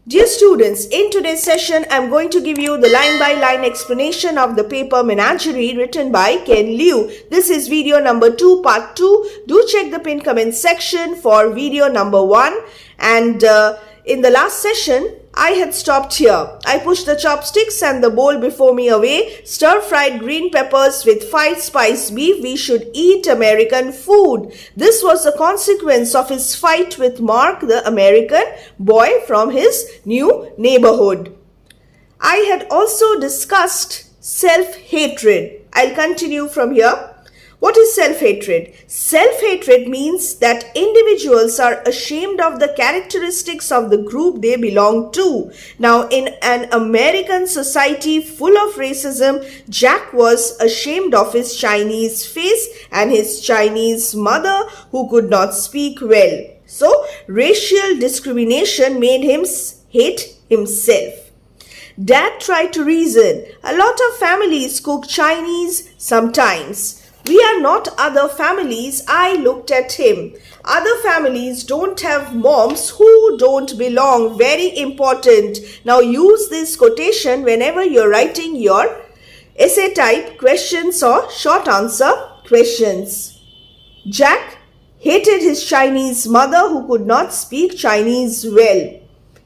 Dear students, in today's session, I'm going to give you the line-by-line explanation of the paper Menagerie written by Ken Liu. This is video number 2, part 2. Do check the pinned comment section for video number 1. And in the last session, I had stopped here. I pushed the chopsticks and the bowl before me away. Stir-fried green peppers with 5-spice beef. We should eat American food. This was the consequence of his fight with Mark, the American boy from his new neighborhood. I had also discussed self-hatred. I'll continue from here. What is self-hatred? Self-hatred means that individuals are ashamed of the characteristics of the group they belong to. Now, in an American society full of racism, Jack was ashamed of his Chinese face and his Chinese mother who could not speak well. So, racial discrimination made him hate himself. Dad tried to reason. A lot of families cook Chinese sometimes. We are not other families. I looked at him. Other families don't have moms who don't belong. Very important. Now use this quotation whenever you're writing your essay type questions or short answer questions. Jack hated his Chinese mother who could not speak Chinese well.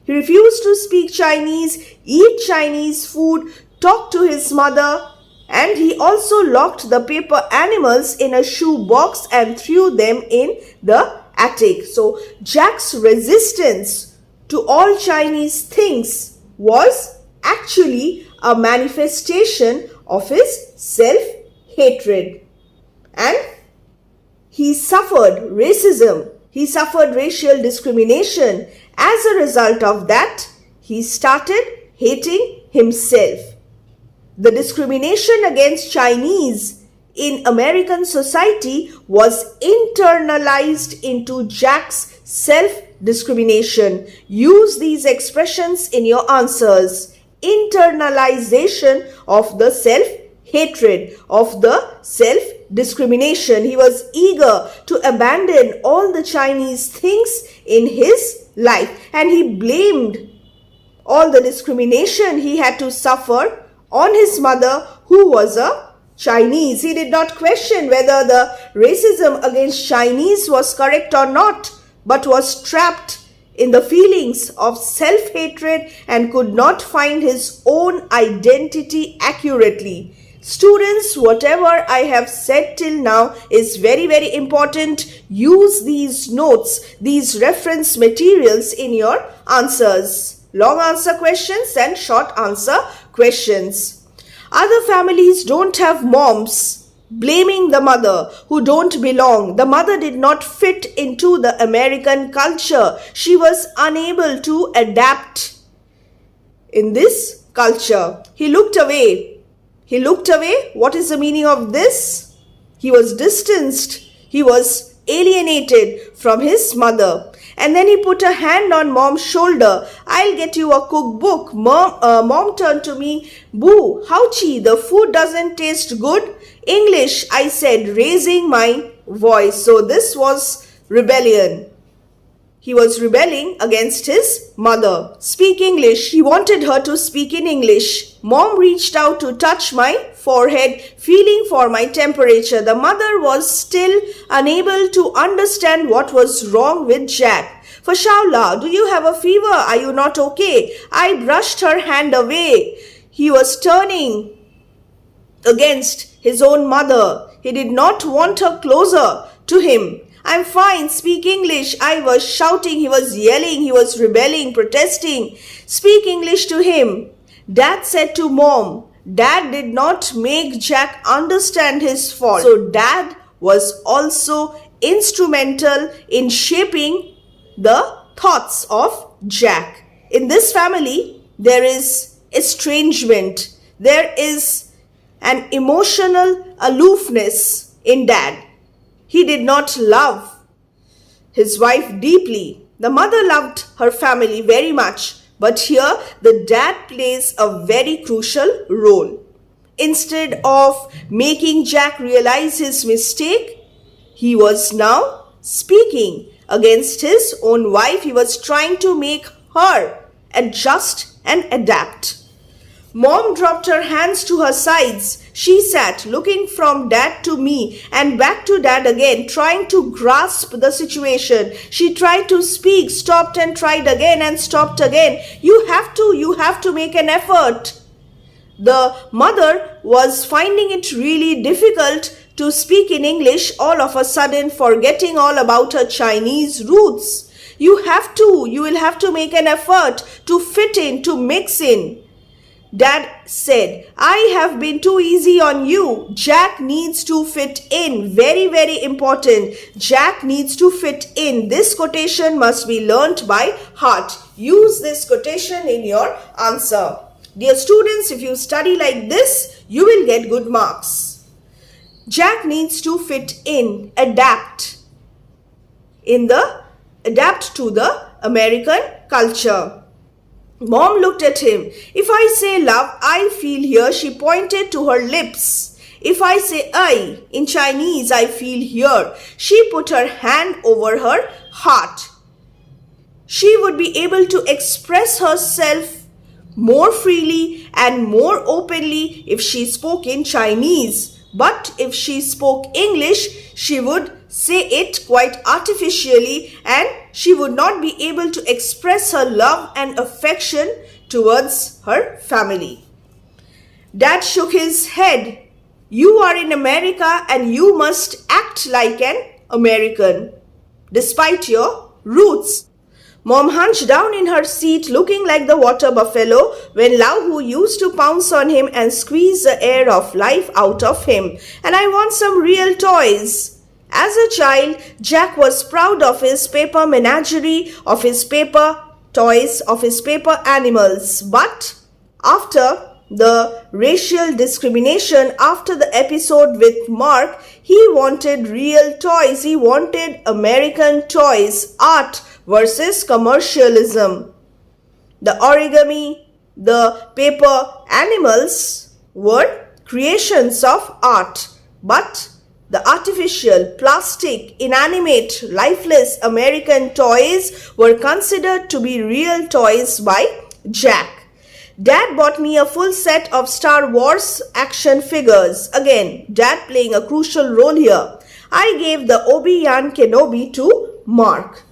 He refused to speak Chinese, eat Chinese food, talk to his mother, and he also locked the paper animals in a shoe box and threw them in the attic. So Jack's resistance to all Chinese things was actually a manifestation of his self-hatred. And he suffered racism. He suffered racial discrimination. As a result of that, he started hating himself. The discrimination against Chinese in American society was internalized into Jack's self-discrimination. Use these expressions in your answers. Internalization of the self-hatred, of the self-discrimination. He was eager to abandon all the Chinese things in his life, and he blamed all the discrimination he had to suffer on his mother, who was a Chinese. He did not question whether the racism against Chinese was correct or not, but was trapped in the feelings of self-hatred and could not find his own identity accurately. Students, whatever I have said till now is very, very important. Use these notes, these reference materials in your answers. Long answer questions and short answer questions. Other families don't have moms, blaming the mother who don't belong. The mother did not fit into the American culture. She was unable to adapt in this culture. He looked away. He looked away. What is the meaning of this? He was distanced. He was alienated from his mother. And then he put a hand on Mom's shoulder. I'll get you a cookbook. Mom turned to me. Boo, ouchie, the food doesn't taste good. English, I said, raising my voice. So this was rebellion. He was rebelling against his mother. Speak English. He wanted her to speak in English. Mom reached out to touch my forehead, feeling for my temperature. The mother was still unable to understand what was wrong with Jack. For Shaula, do you have a fever? Are you not okay? I brushed her hand away. He was turning against his own mother. He did not want her closer to him. I'm fine, speak English. I was shouting, he was yelling, he was rebelling, protesting. Speak English to him. Dad said to Mom. Dad did not make Jack understand his fault. So Dad was also instrumental in shaping the thoughts of Jack. In this family, there is estrangement. There is an emotional aloofness in Dad. He did not love his wife deeply. The mother loved her family very much, but here the dad plays a very crucial role. Instead of making Jack realize his mistake, he was now speaking against his own wife. He was trying to make her adjust and adapt. Mom dropped her hands to her sides. She sat, looking from Dad to me and back to Dad again, trying to grasp the situation. She tried to speak, stopped and tried again and stopped again. You have to make an effort. The mother was finding it really difficult to speak in English, all of a sudden forgetting all about her Chinese roots. You will have to make an effort to fit in, to mix in. Dad said, I have been too easy on you. Jack needs to fit in. Very, very important. Jack needs to fit in. This quotation must be learnt by heart. Use this quotation in your answer. Dear students, if you study like this, you will get good marks. Jack needs to fit in, adapt to the American culture. Mom looked at him. If I say love, I feel here. She pointed to her lips. If I say I, in Chinese, I feel here. She put her hand over her heart. She would be able to express herself more freely and more openly if she spoke in Chinese. But if she spoke English, she would say it quite artificially and she would not be able to express her love and affection towards her family. Dad shook his head. You are in America and you must act like an American, despite your roots. Mom hunched down in her seat looking like the water buffalo when Lahu used to pounce on him and squeeze the air of life out of him. And I want some real toys. As a child, Jack was proud of his paper menagerie, of his paper toys, of his paper animals. But after the racial discrimination, after the episode with Mark, he wanted real toys. He wanted American toys, art versus commercialism. The origami, the paper animals were creations of art, but the artificial, plastic, inanimate, lifeless American toys were considered to be real toys by Jack. Dad bought me a full set of Star Wars action figures. Again, Dad playing a crucial role here. I gave the Obi-Wan Kenobi to Mark.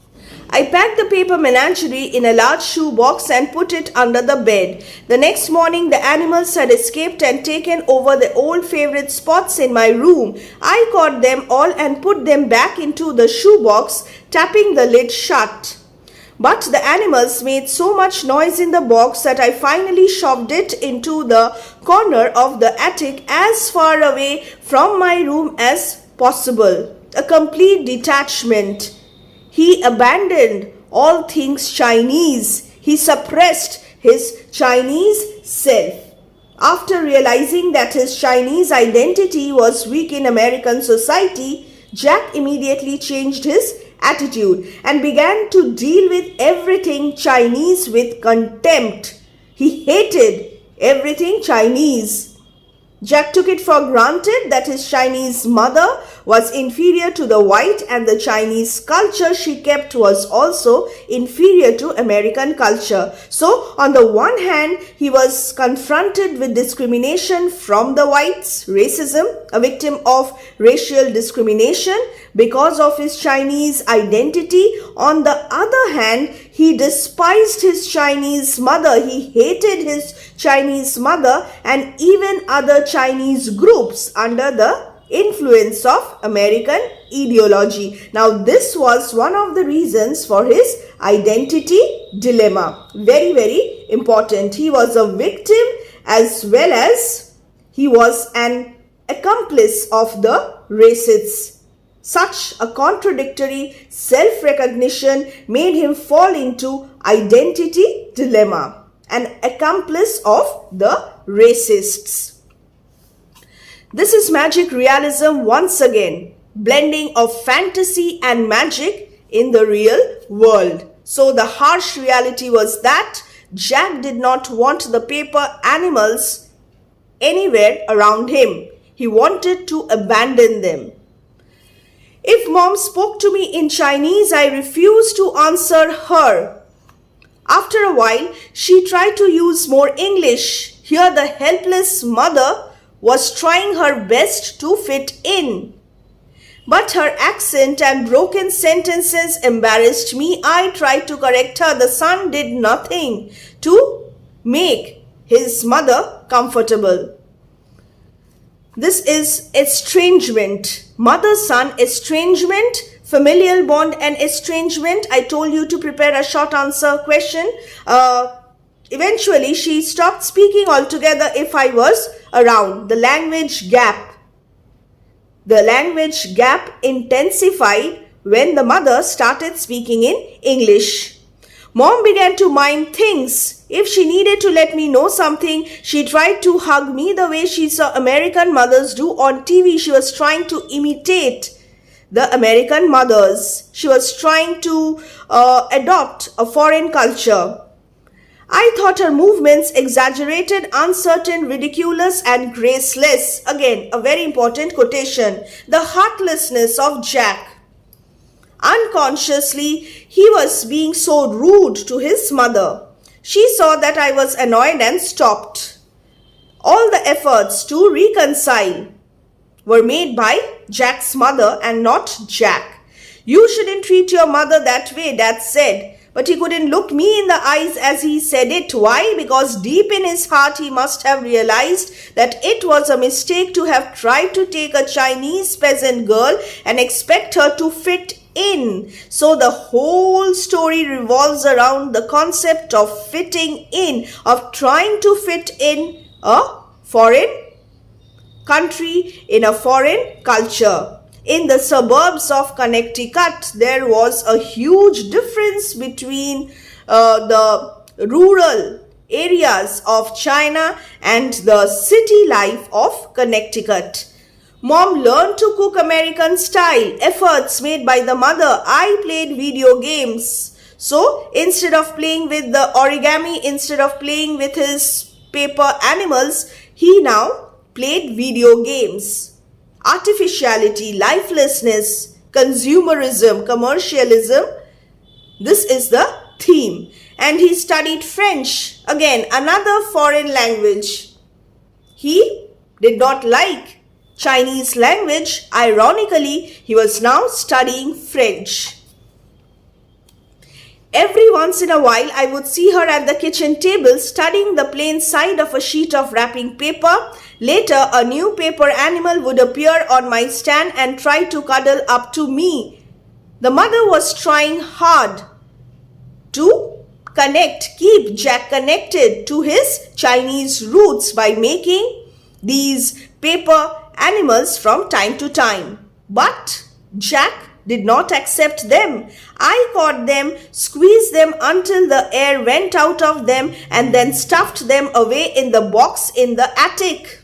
I packed the paper menagerie in a large shoe box and put it under the bed. The next morning, the animals had escaped and taken over the old favorite spots in my room. I caught them all and put them back into the shoe box, tapping the lid shut. But the animals made so much noise in the box that I finally shoved it into the corner of the attic as far away from my room as possible. A complete detachment. He abandoned all things Chinese. He suppressed his Chinese self. After realizing that his Chinese identity was weak in American society, Jack immediately changed his attitude and began to deal with everything Chinese with contempt. He hated everything Chinese. Jack took it for granted that his Chinese mother was inferior to the white and the Chinese culture she kept was also inferior to American culture. So, on the one hand, he was confronted with discrimination from the whites, racism, a victim of racial discrimination because of his Chinese identity. On the other hand, he despised his Chinese mother. He hated his Chinese mother and even other Chinese groups under the influence of American ideology. Now, this was one of the reasons for his identity dilemma. Very, very important. He was a victim as well as he was an accomplice of the racists. Such a contradictory self-recognition made him fall into identity dilemma, an accomplice of the racists. This is magic realism once again, blending of fantasy and magic in the real world. So the harsh reality was that Jack did not want the paper animals anywhere around him. He wanted to abandon them. If Mom spoke to me in Chinese, I refused to answer her. After a while, she tried to use more English. Here the helpless mother was trying her best to fit in. But her accent and broken sentences embarrassed me. I tried to correct her. The son did nothing to make his mother comfortable. This is estrangement. Mother-son estrangement, familial bond and estrangement. I told you to prepare a short answer question. Eventually, she stopped speaking altogether if I was around. The language gap. The language gap intensified when the mother started speaking in English. Mom began to mind things. If she needed to let me know something, she tried to hug me the way she saw American mothers do on TV. She was trying to imitate the American mothers. She was trying to adopt a foreign culture. I thought her movements exaggerated, uncertain, ridiculous, and graceless. Again, a very important quotation. The heartlessness of Jack. Unconsciously, he was being so rude to his mother. She saw that I was annoyed and stopped. All the efforts to reconcile were made by Jack's mother and not Jack. You shouldn't treat your mother that way, Dad said. But he couldn't look me in the eyes as he said it. Why? Because deep in his heart he must have realized that it was a mistake to have tried to take a Chinese peasant girl and expect her to fit in. So the whole story revolves around the concept of fitting in, of trying to fit in a foreign country, in a foreign culture. In the suburbs of Connecticut, there was a huge difference between the rural areas of China and the city life of Connecticut. Mom learned to cook American style. Efforts made by the mother. I played video games. So instead of playing with the origami, instead of playing with his paper animals, he now played video games. Artificiality, lifelessness, consumerism, commercialism. This is the theme. And he studied French. Again, another foreign language. He did not like Chinese language. Ironically, he was now studying French. Every once in a while, I would see her at the kitchen table studying the plain side of a sheet of wrapping paper. Later, a new paper animal would appear on my stand and try to cuddle up to me. The mother was trying hard to keep Jack connected to his Chinese roots by making these paper animals from time to time. But Jack did not accept them. I caught them, squeezed them until the air went out of them, and then stuffed them away in the box in the attic.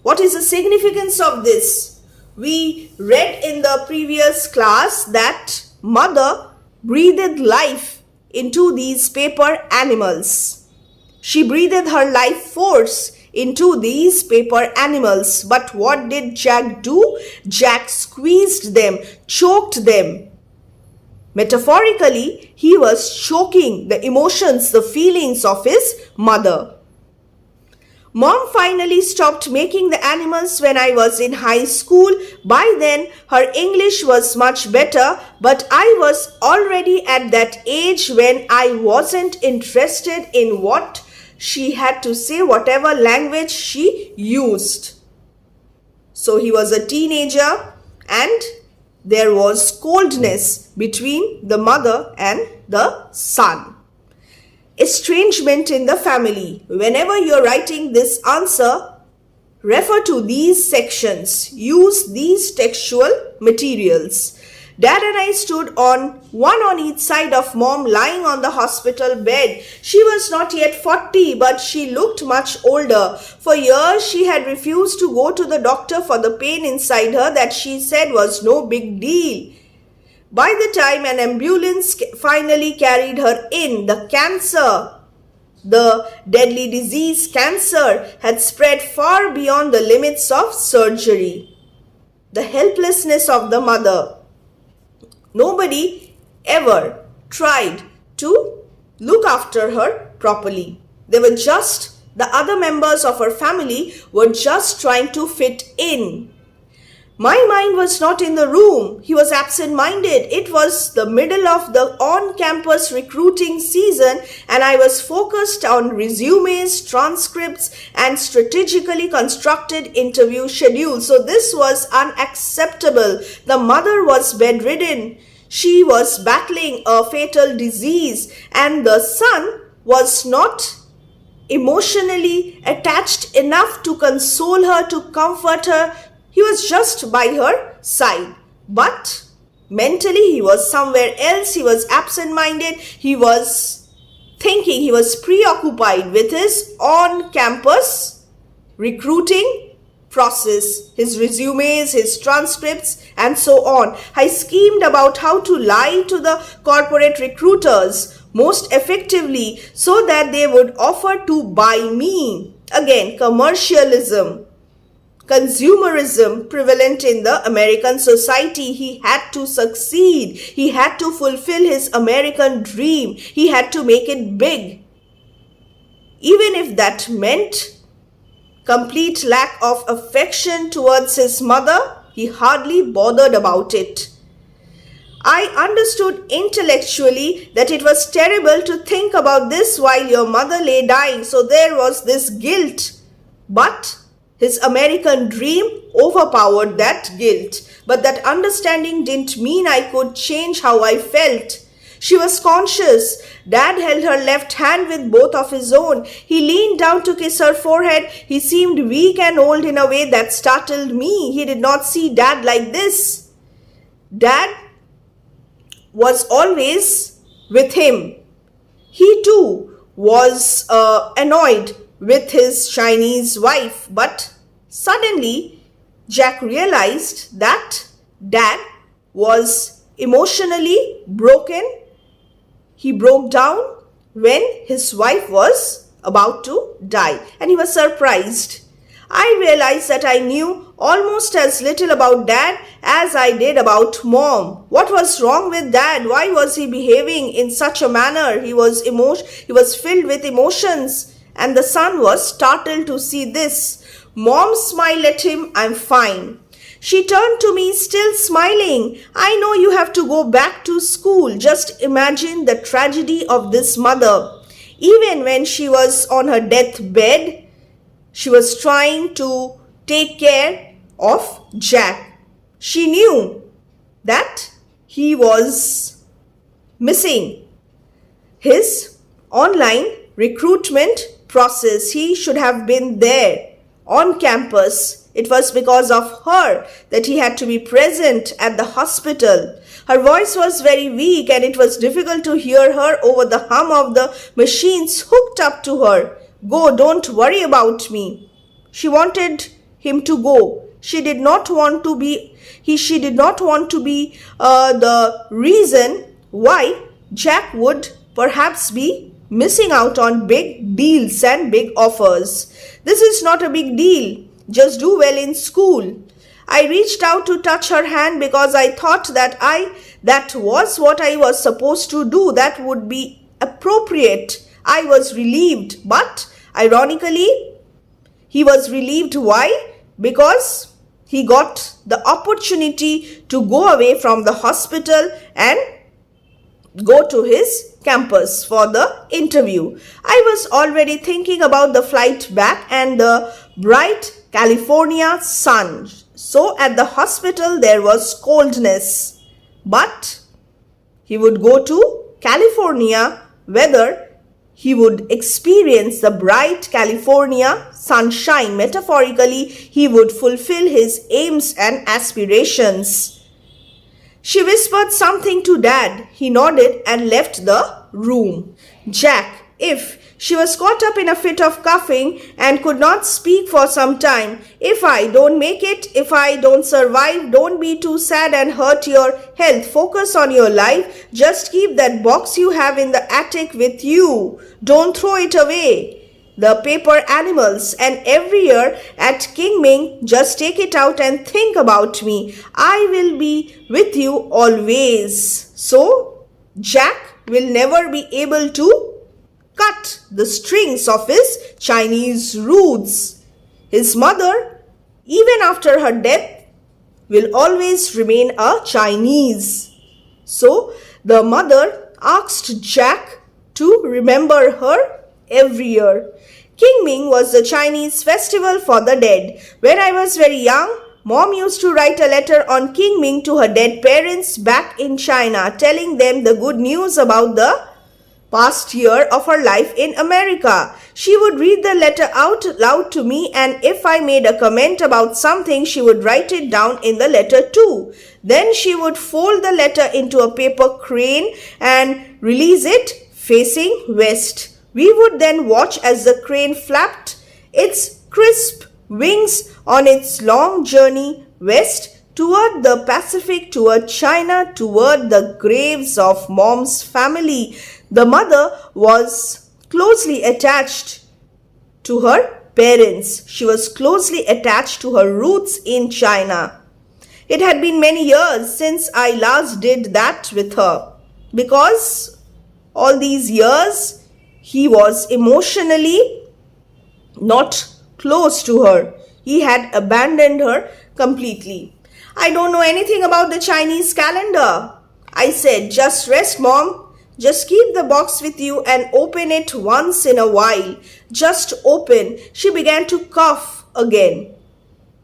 What is the significance of this? We read in the previous class that mother breathed life into these paper animals. She breathed her life force into these paper animals. But what did Jack do? Jack squeezed them, choked them. Metaphorically, he was choking the emotions, the feelings of his mother. Mom finally stopped making the animals when I was in high school. By then, her English was much better, but I was already at that age when I wasn't interested in what she had to say, whatever language she used. So he was a teenager and there was coldness between the mother and the son. Estrangement in the family. Whenever you're writing this answer, refer to these sections. Use these textual materials. Dad and I stood one on each side of Mom lying on the hospital bed. She was not yet 40, but she looked much older. For years, she had refused to go to the doctor for the pain inside her that she said was no big deal. By the time an ambulance finally carried her in, the deadly disease cancer, had spread far beyond the limits of surgery. The helplessness of the mother. Nobody ever tried to look after her properly. The other members of her family were just trying to fit in. My mind was not in the room. He was absent-minded. It was the middle of the on-campus recruiting season and I was focused on resumes, transcripts and strategically constructed interview schedules. So this was unacceptable. The mother was bedridden. She was battling a fatal disease and the son was not emotionally attached enough to console her, to comfort her. He was just by her side, but mentally he was somewhere else. He was absent-minded. He was thinking, he was preoccupied with his on-campus recruiting process, his resumes, his transcripts, and so on. I schemed about how to lie to the corporate recruiters most effectively so that they would offer to buy me. Again, commercialism, consumerism prevalent in the American society. He had to succeed. He had to fulfill his American dream. He had to make it big. Even if that meant complete lack of affection towards his mother, he hardly bothered about it. I understood intellectually that it was terrible to think about this while your mother lay dying, so there was this guilt. But his American dream overpowered that guilt. But that understanding didn't mean I could change how I felt. She was conscious. Dad held her left hand with both of his own. He leaned down to kiss her forehead. He seemed weak and old in a way that startled me. He did not see Dad like this. Dad was always with him. He too was annoyed with his Chinese wife, but suddenly Jack realized that Dad was emotionally broken. He broke down when his wife was about to die and he was surprised. I realized that I knew almost as little about Dad as I did about Mom. What was wrong with Dad? Why was he behaving in such a manner? He was filled with emotions. And the son was startled to see this. Mom smiled at him. I'm fine. She turned to me, still smiling. I know you have to go back to school. Just imagine the tragedy of this mother. Even when she was on her deathbed, she was trying to take care of Jack. She knew that he was missing his online recruitment process. He should have been there on campus. It was because of her that he had to be present at the hospital. Her voice was very weak and it was difficult to hear her over the hum of the machines hooked up to her. Go, don't worry about me. She wanted him to go. She did not want to be the reason why Jack would perhaps be missing out on big deals and big offers. This is not a big deal. Just do well in school. I reached out to touch her hand because I thought that was what I was supposed to do. That would be appropriate. I was relieved, but ironically, he was relieved. Why? Because he got the opportunity to go away from the hospital and go to his campus for the interview. I was already thinking about the flight back and the bright California sun. So at the hospital there was coldness. But he would go to California, whether he would experience the bright California sunshine. Metaphorically, he would fulfill his aims and aspirations. She whispered something to Dad. He nodded and left the room. Jack, she was caught up in a fit of coughing and could not speak for some time. If I don't make it, if I don't survive, don't be too sad and hurt your health. Focus on your life. Just keep that box you have in the attic with you. Don't throw it away. The paper animals, and every year at Kingming, just take it out and think about me. I will be with you always. So, Jack will never be able to cut the strings of his Chinese roots. His mother, even after her death, will always remain a Chinese. So the mother asked Jack to remember her every year. Qingming was the Chinese festival for the dead. When I was very young, Mom used to write a letter on Qingming to her dead parents back in China, telling them the good news about the past year of her life in America. She would read the letter out loud to me, and if I made a comment about something, she would write it down in the letter too. Then she would fold the letter into a paper crane and release it facing west. We would then watch as the crane flapped its crisp wings on its long journey west toward the Pacific, toward China, toward the graves of Mom's family. The mother was closely attached to her parents. She was closely attached to her roots in China. It had been many years since I last did that with her, because all these years he was emotionally not close to her. He had abandoned her completely. I don't know anything about the Chinese calendar. I said, just rest, Mom. Just keep the box with you and open it once in a while. Just open. She began to cough again.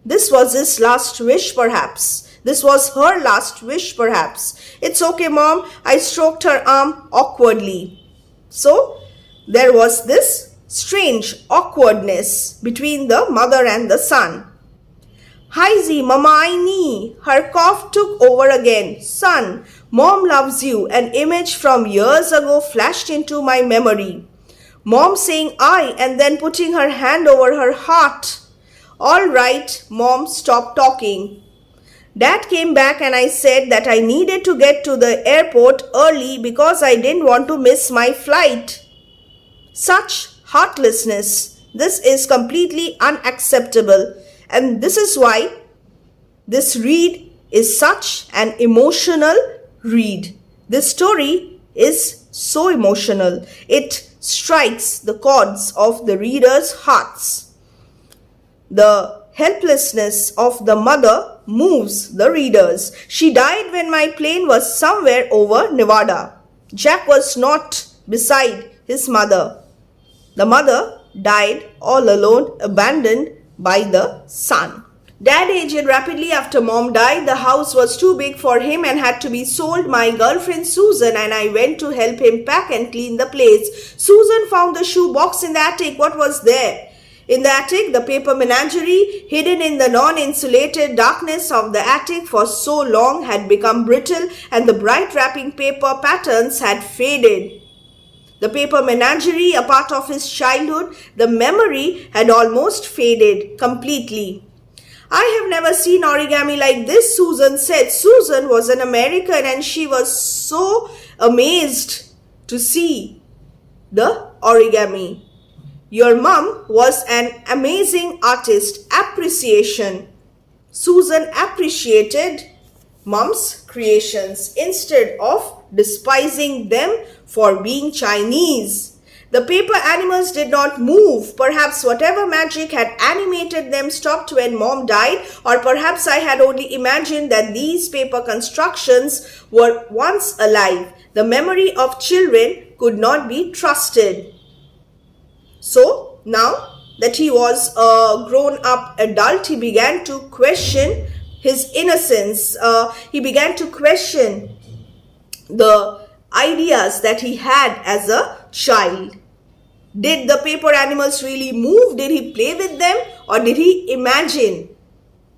This was his last wish, perhaps. This was her last wish, perhaps. It's okay, Mom. I stroked her arm awkwardly. So, there was this strange awkwardness between the mother and the son. Haiji, Mama, I knee. Her cough took over again. Son, Mom loves you. An image from years ago flashed into my memory. Mom saying I and then putting her hand over her heart. All right, Mom, stop talking. Dad came back and I said that I needed to get to the airport early because I didn't want to miss my flight. Such heartlessness. This is completely unacceptable. And this is why this read is such an emotional read. This story is so emotional. It strikes the chords of the reader's hearts. The helplessness of the mother moves the readers. She died when my plane was somewhere over Nevada. Jack was not beside his mother. The mother died all alone, abandoned by the son. Dad aged rapidly after Mom died. The house was too big for him and had to be sold. My girlfriend Susan and I went to help him pack and clean the place. Susan found the shoe box in the attic. What was there? In the attic, the paper menagerie, hidden in the non-insulated darkness of the attic for so long, had become brittle and the bright wrapping paper patterns had faded. The paper menagerie, a part of his childhood, the memory had almost faded completely. I have never seen origami like this, Susan said. Susan was an American and she was so amazed to see the origami. Your mom was an amazing artist. Appreciation. Susan appreciated Mom's creations instead of despising them for being Chinese. The paper animals did not move. Perhaps whatever magic had animated them stopped when Mom died, or perhaps I had only imagined that these paper constructions were once alive. The memory of children could not be trusted. So now that he was a grown-up adult, he began to question his innocence. He began to question the ideas that he had as a child. Did the paper animals really move? Did he play with them? Or did he imagine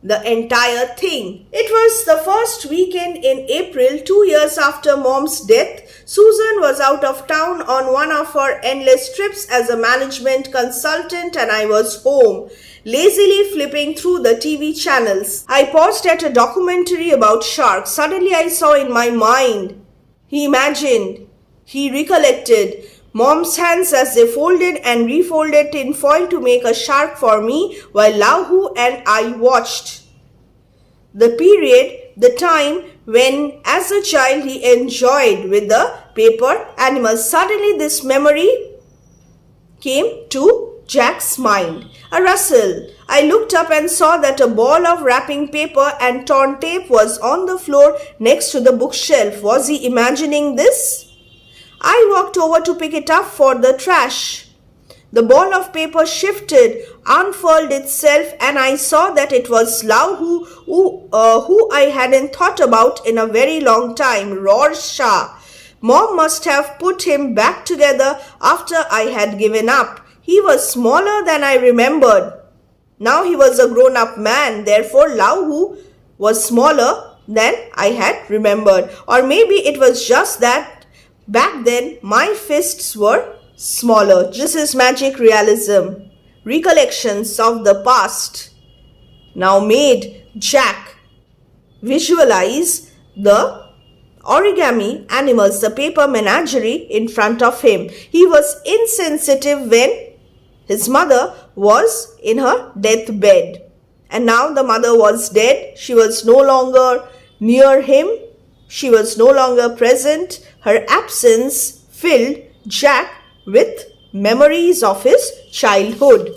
the entire thing? It was the first weekend in April, 2 years after Mom's death. Susan was out of town on one of her endless trips as a management consultant and I was home, lazily flipping through the TV channels. I paused at a documentary about sharks. Suddenly I saw in my mind. He imagined, he recollected Mom's hands as they folded and refolded tin foil to make a shark for me while Lahu and I watched. The period, the time when as a child he enjoyed with the paper animals. Suddenly this memory came to Jack's mind. A rustle. I looked up and saw that a ball of wrapping paper and torn tape was on the floor next to the bookshelf. Was he imagining this? I walked over to pick it up for the trash. The ball of paper shifted, unfurled itself, and I saw that it was Lahu, who I hadn't thought about in a very long time, Rorschach. Mom must have put him back together after I had given up. He was smaller than I remembered. Now he was a grown-up man, therefore Lahu was smaller than I had remembered. Or maybe it was just that back then my fists were smaller. This is magic realism. Recollections of the past now made Jack visualize the origami animals, the paper menagerie in front of him. He was insensitive when his mother was in her deathbed. And now the mother was dead. She was no longer near him. She was no longer present. Her absence filled Jack with memories of his childhood.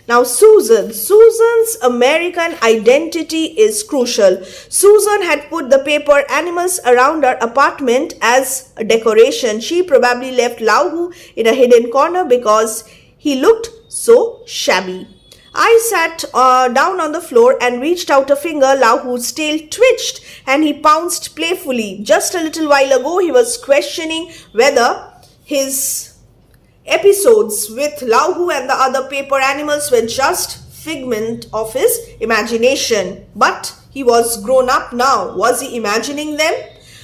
Now Susan's American identity is crucial. Susan had put the paper animals around her apartment as a decoration. She probably left Lahu in a hidden corner because he looked so shabby. I sat down on the floor and reached out a finger. Lahu's tail twitched and he pounced playfully. Just a little while ago he was questioning whether his episodes with Lahu and the other paper animals were just figment of his imagination. But he was grown up now. Was he imagining them?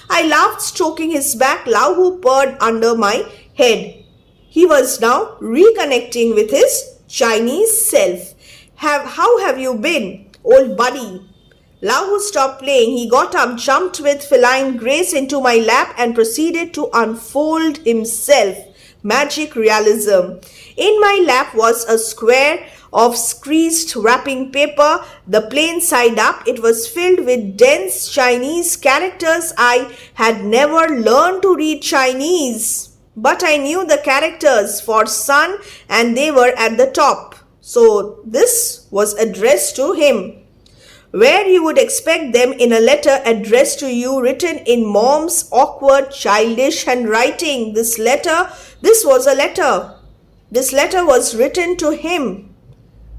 I laughed, stroking his back. Lahu purred under my head. He was now reconnecting with his Chinese self. How have you been, old buddy? Lahu stopped playing. He got up, jumped with feline grace into my lap and proceeded to unfold himself. Magic realism. In my lap was a square of creased wrapping paper, the plain side up. It was filled with dense Chinese characters. I had never learned to read Chinese, but I knew the characters for sun and they were at the top. So this was addressed to him, where you would expect them in a letter addressed to you, written in mom's awkward, childish handwriting. This was a letter. This letter was written to him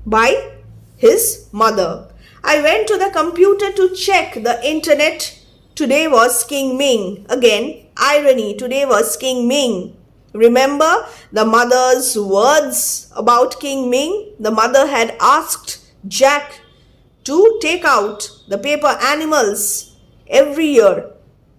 by his mother. I went to the computer to check the internet. Today was King Ming. Again, irony. Today was King Ming. Remember the mother's words about King Ming? The mother had asked Jack to take out the paper animals every year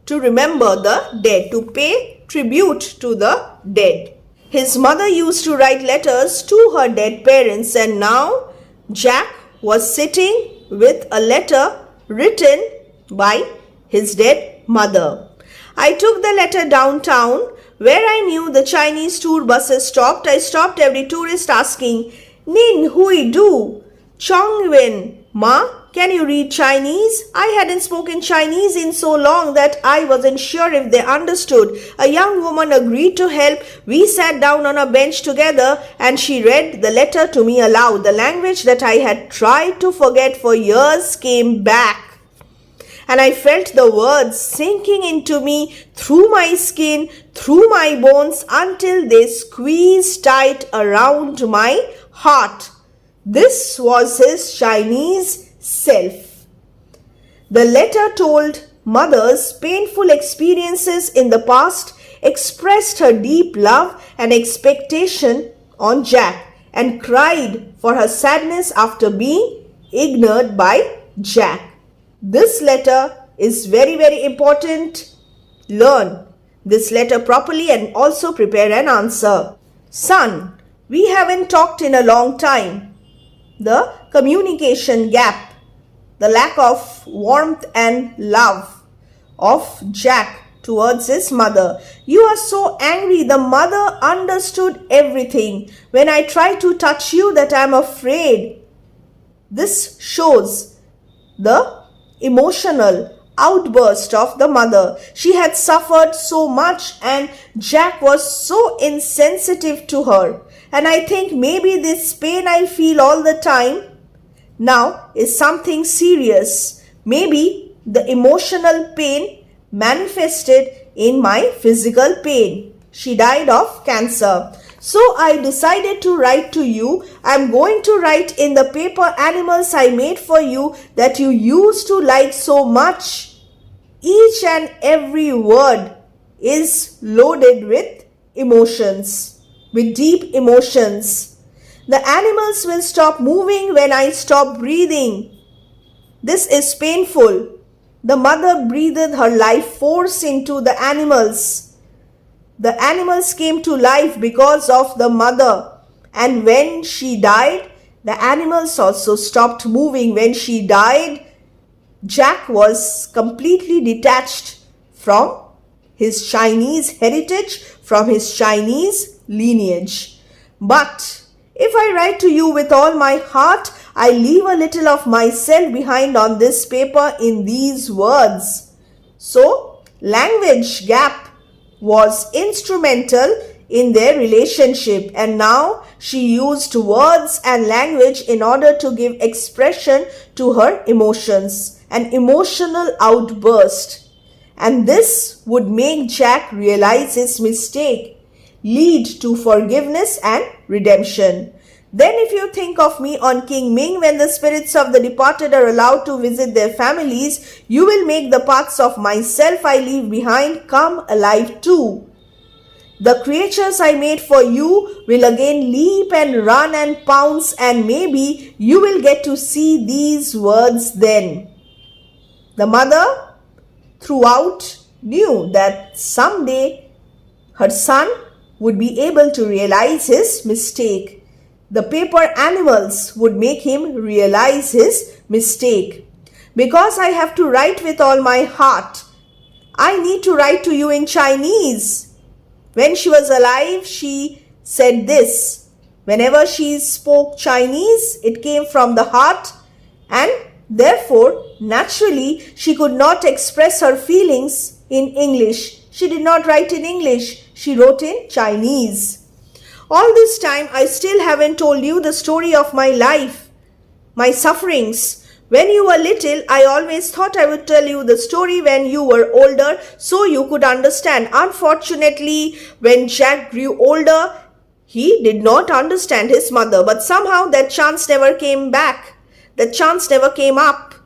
to remember the dead, to pay tribute to the dead. His mother used to write letters to her dead parents, and now Jack was sitting with a letter written by his dead mother. I took the letter downtown where I knew the Chinese tour buses stopped. I stopped every tourist asking, "Nin hui du? Chongwen ma, can you read Chinese?" I hadn't spoken Chinese in so long that I wasn't sure if they understood. A young woman agreed to help. We sat down on a bench together and she read the letter to me aloud. The language that I had tried to forget for years came back, and I felt the words sinking into me through my skin, through my bones, until they squeezed tight around my heart. This was his Chinese self. The letter told mother's painful experiences in the past, expressed her deep love and expectation on Jack, and cried for her sadness after being ignored by Jack. This letter is very, very important. Learn this letter properly and also prepare an answer. Son, we haven't talked in a long time. The communication gap, the lack of warmth and love of Jack towards his mother. You are so angry. The mother understood everything. When I try to touch you, that I am afraid. This shows the emotional outburst of the mother. She had suffered so much and Jack was so insensitive to her. and I think maybe this pain I feel all the time now is something serious. Maybe the emotional pain manifested in my physical pain. She died of cancer. So I decided to write to you. I'm going to write in the paper animals I made for you that you used to like so much. Each and every word is loaded with emotions, with deep emotions. The animals will stop moving when I stop breathing. This is painful. The mother breathed her life force into the animals. The animals came to life because of the mother. And when she died, the animals also stopped moving. When she died, Jack was completely detached from his Chinese heritage, from his Chinese lineage. But if I write to you with all my heart, I leave a little of myself behind on this paper in these words. So, language gap was instrumental in their relationship, and now she used words and language in order to give expression to her emotions, an emotional outburst. And this would make Jack realize his mistake, lead to forgiveness and redemption. Then if you think of me on King Ming, when the spirits of the departed are allowed to visit their families, you will make the parts of myself I leave behind come alive too. The creatures I made for you will again leap and run and pounce, and maybe you will get to see these words then. The mother throughout knew that someday her son would be able to realize his mistake. The paper animals would make him realize his mistake. Because I have to write with all my heart, I need to write to you in Chinese. When she was alive, she said this. Whenever she spoke Chinese, it came from the heart, and therefore, naturally, she could not express her feelings in English. She did not write in English. She wrote in Chinese. All this time, I still haven't told you the story of my life, my sufferings. When you were little, I always thought I would tell you the story when you were older so you could understand. Unfortunately, when Jack grew older, he did not understand his mother, but somehow that chance never came back. That chance never came up.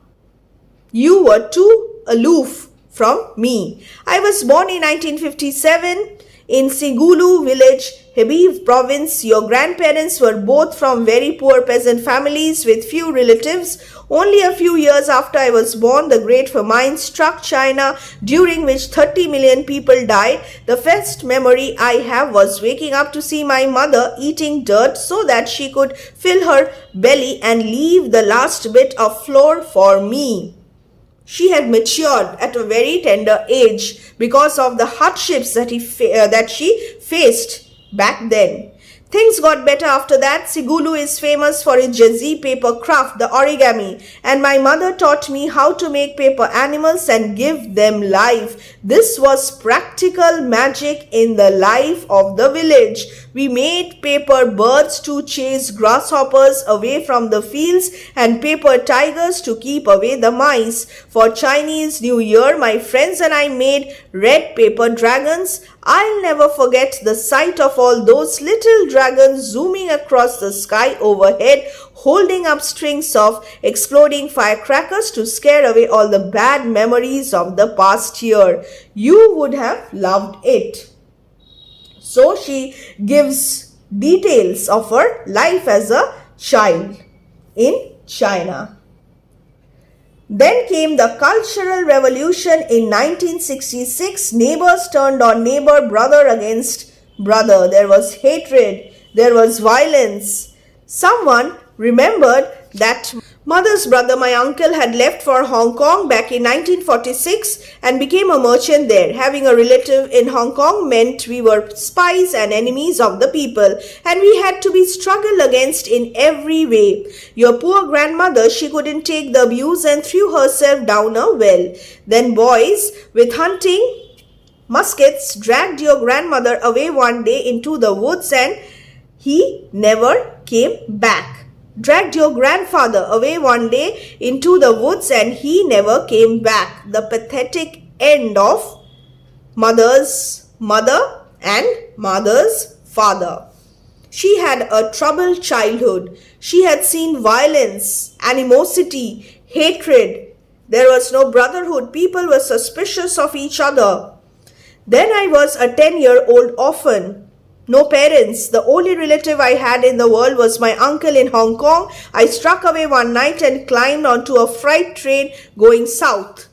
You were too aloof from me. I was born in 1957 in Sigulu village, Hebei province. Your grandparents were both from very poor peasant families with few relatives. Only a few years after I was born, the Great Famine struck China, during which 30 million people died. The first memory I have was waking up to see my mother eating dirt so that she could fill her belly and leave the last bit of flour for me. She had matured at a very tender age because of the hardships that she faced back then. Things got better after that. Sigulu is famous for its Jazzy paper craft, the origami, and my mother taught me how to make paper animals and give them life. This was practical magic in the life of the village. We made paper birds to chase grasshoppers away from the fields and paper tigers to keep away the mice. For Chinese New Year, my friends and I made red paper dragons. I'll never forget the sight of all those little dragons zooming across the sky overhead, holding up strings of exploding firecrackers to scare away all the bad memories of the past year. You would have loved it. So she gives details of her life as a child in China. Then came the Cultural Revolution in 1966. Neighbors turned on neighbor, brother against brother. There was hatred. There was violence. Someone remembered that mother's brother, my uncle, had left for Hong Kong back in 1946 and became a merchant there. Having a relative in Hong Kong meant we were spies and enemies of the people, and we had to be struggled against in every way. Your poor grandmother, she couldn't take the abuse and threw herself down a well. Then boys with hunting muskets dragged your grandmother away one day into the woods, and he never came back. Dragged your grandfather away one day into the woods and he never came back. The pathetic end of mother's mother and mother's father. She had a troubled childhood. She had seen violence, animosity, hatred. There was no brotherhood. People were suspicious of each other. Then I was a 10-year-old orphan. No parents. The only relative I had in the world was my uncle in Hong Kong. I struck away one night and climbed onto a freight train going south.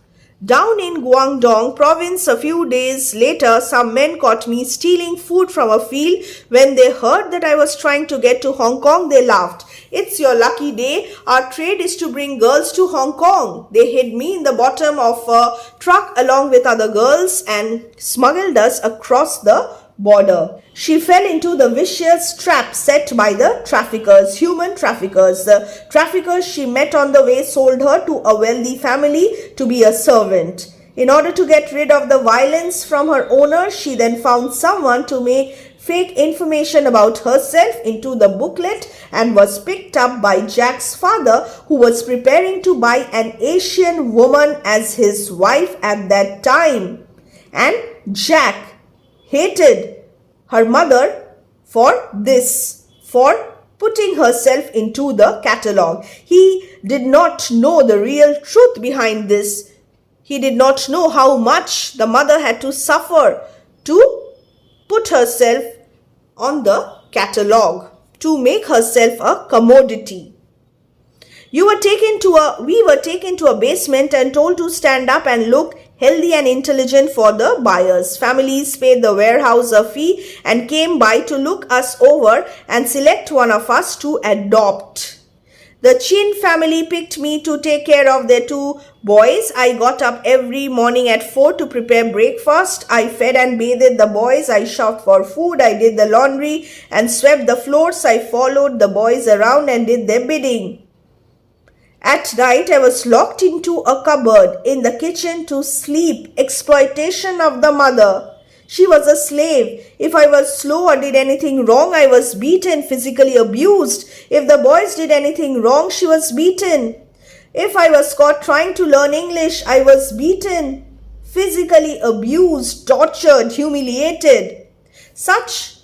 Down in Guangdong province a few days later, some men caught me stealing food from a field. When they heard that I was trying to get to Hong Kong, they laughed. It's your lucky day. Our trade is to bring girls to Hong Kong. They hid me in the bottom of a truck along with other girls and smuggled us across the border. She fell into the vicious trap set by the traffickers, human traffickers. The traffickers she met on the way sold her to a wealthy family to be a servant. In order to get rid of the violence from her owner, she then found someone to make fake information about herself into the booklet and was picked up by Jack's father, who was preparing to buy an Asian woman as his wife at that time. And Jack hated her mother for this, for putting herself into the catalogue. He did not know the real truth behind this. He did not know how much the mother had to suffer to put herself on the catalogue, to make herself a commodity. We were taken to a basement and told to stand up and look healthy and intelligent for the buyers. Families paid the warehouse a fee and came by to look us over and select one of us to adopt. The Chin family picked me to take care of their 2 boys. I got up every morning at 4 to prepare breakfast. I fed and bathed the boys. I shopped for food. I did the laundry and swept the floors. I followed the boys around and did their bidding. At night, I was locked into a cupboard in the kitchen to sleep. Exploitation of the mother. She was a slave. If I was slow or did anything wrong, I was beaten, physically abused. If the boys did anything wrong, she was beaten. If I was caught trying to learn English, I was beaten, physically abused, tortured, humiliated. Such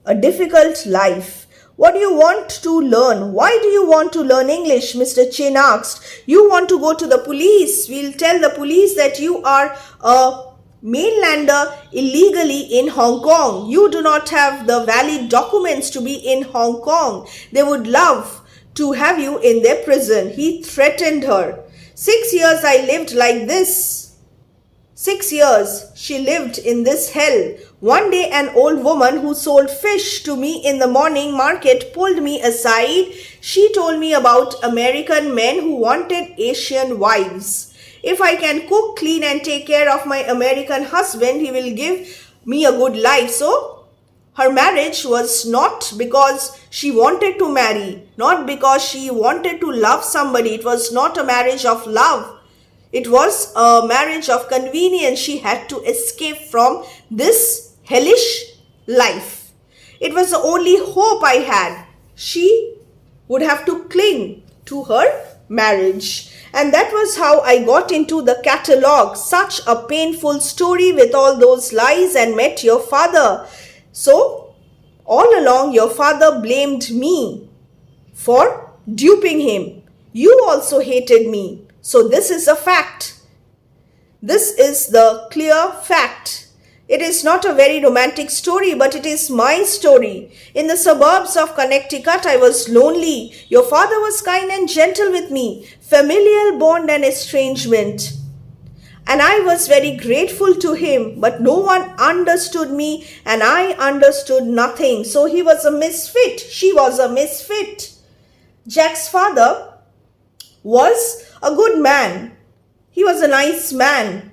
a difficult life. What do you want to learn? Why do you want to learn English? Mr. Chin asked. You want to go to the police. We'll tell the police that you are a mainlander illegally in Hong Kong. You do not have the valid documents to be in Hong Kong. They would love to have you in their prison. He threatened her. 6 years I lived like this. 6 years she lived in this hell. One day an old woman who sold fish to me in the morning market pulled me aside. She told me about American men who wanted Asian wives. If I can cook, clean and take care of my American husband, he will give me a good life. So her marriage was not because she wanted to marry, not because she wanted to love somebody. It was not a marriage of love. It was a marriage of convenience. She had to escape from this hellish life. It was the only hope I had. She would have to cling to her marriage. And that was how I got into the catalogue. Such a painful story with all those lies, and met your father. So, all along your father blamed me for duping him. You also hated me. So this is a fact. This is the clear fact. It is not a very romantic story, but it is my story. In the suburbs of Connecticut, I was lonely. Your father was kind and gentle with me. Familial bond and estrangement. And I was very grateful to him, but no one understood me and I understood nothing. So he was a misfit. She was a misfit. Jack's father was a good man. He was a nice man.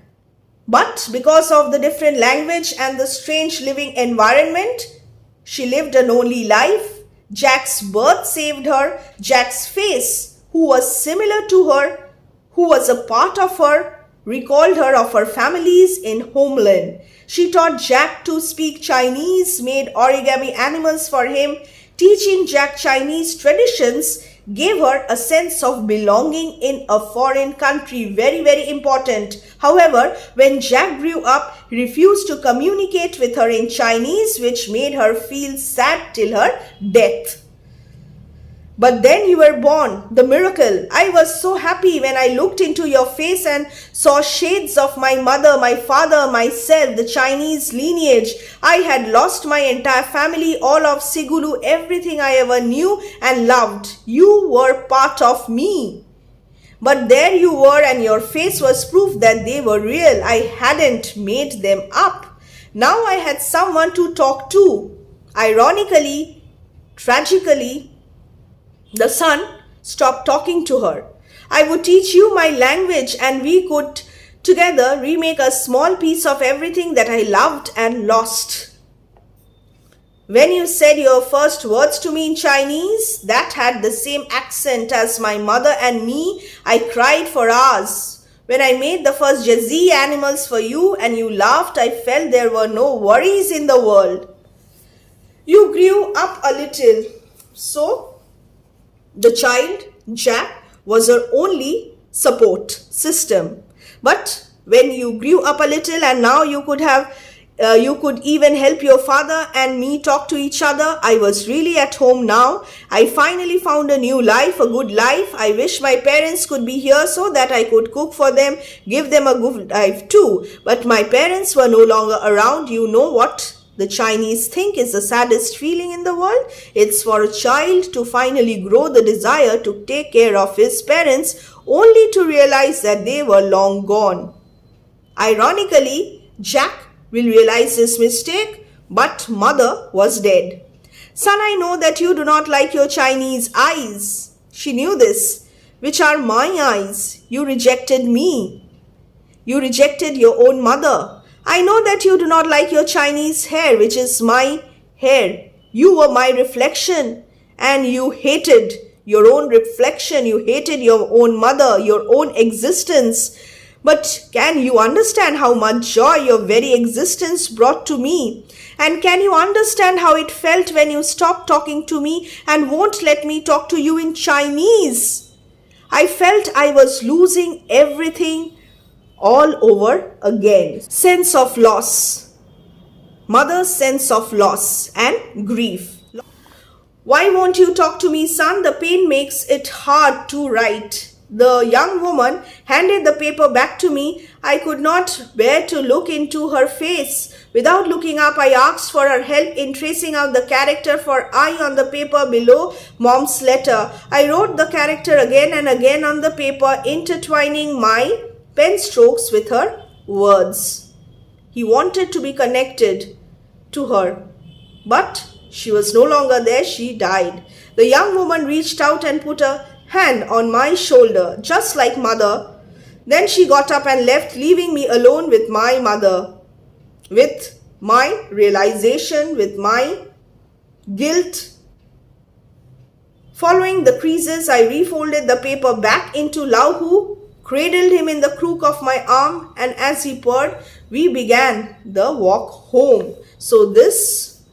But because of the different language and the strange living environment, she lived a lonely life. Jack's birth saved her. Jack's face, who was similar to her, who was a part of her, recalled her of her families in homeland. She taught Jack to speak Chinese, made origami animals for him. Teaching Jack Chinese traditions gave her a sense of belonging in a foreign country. Very, very important. However, when Jack grew up, he refused to communicate with her in Chinese, which made her feel sad till her death. But then you were born, the miracle. I was so happy when I looked into your face and saw shades of my mother, my father, myself, the Chinese lineage. I had lost my entire family, all of Sigulu, everything I ever knew and loved. You were part of me. But there you were, and your face was proof that they were real. I hadn't made them up. Now I had someone to talk to. Ironically, tragically, the son stopped talking to her. I would teach you my language, and we could together remake a small piece of everything that I loved and lost. When you said your first words to me in Chinese, that had the same accent as my mother and me, I cried for hours. When I made the first jazzy animals for you and you laughed, I felt there were no worries in the world. You grew up a little, so the child, Jack, was her only support system. But when you grew up a little and now you could even help your father and me talk to each other, I was really at home now. I finally found a new life, a good life. I wish my parents could be here so that I could cook for them, give them a good life too. But my parents were no longer around. You know what the Chinese think is the saddest feeling in the world? It's for a child to finally grow the desire to take care of his parents, only to realize that they were long gone. Ironically, Jack will realize his mistake, but mother was dead. Son, I know that you do not like your Chinese eyes. She knew this, which are my eyes. You rejected me. You rejected your own mother. I know that you do not like your Chinese hair, which is my hair. You were my reflection, and you hated your own reflection. You hated your own mother, your own existence. But can you understand how much joy your very existence brought to me? And can you understand how it felt when you stopped talking to me and won't let me talk to you in Chinese? I felt I was losing everything all over again. Sense of loss. Mother's sense of loss and grief. Why won't you talk to me, son? The pain makes it hard to write. The young woman handed the paper back to me. I could not bear to look into her face. Without looking up, I asked for her help in tracing out the character for I on the paper below Mom's letter. I wrote the character again and again on the paper, intertwining my pen strokes with her words. He wanted to be connected to her, but she was no longer there. She died. The young woman reached out and put a hand on my shoulder, just like mother. Then she got up and left, leaving me alone with my mother, with my realization, with my guilt. Following the creases, I refolded the paper back into Lahu, cradled him in the crook of my arm, and as he purred, we began the walk home. So this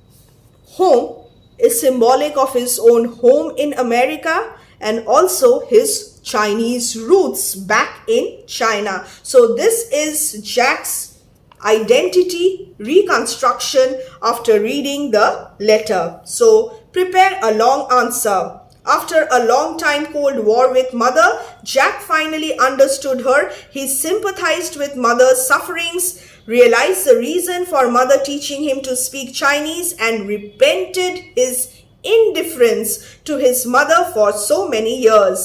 home is symbolic of his own home in America and also his Chinese roots back in China. So this is Jack's identity reconstruction after reading the letter. So prepare a long answer. After a long time cold war with mother, Jack finally understood her. He sympathized with mother's sufferings, realized the reason for mother teaching him to speak Chinese, and repented his indifference to his mother for so many years.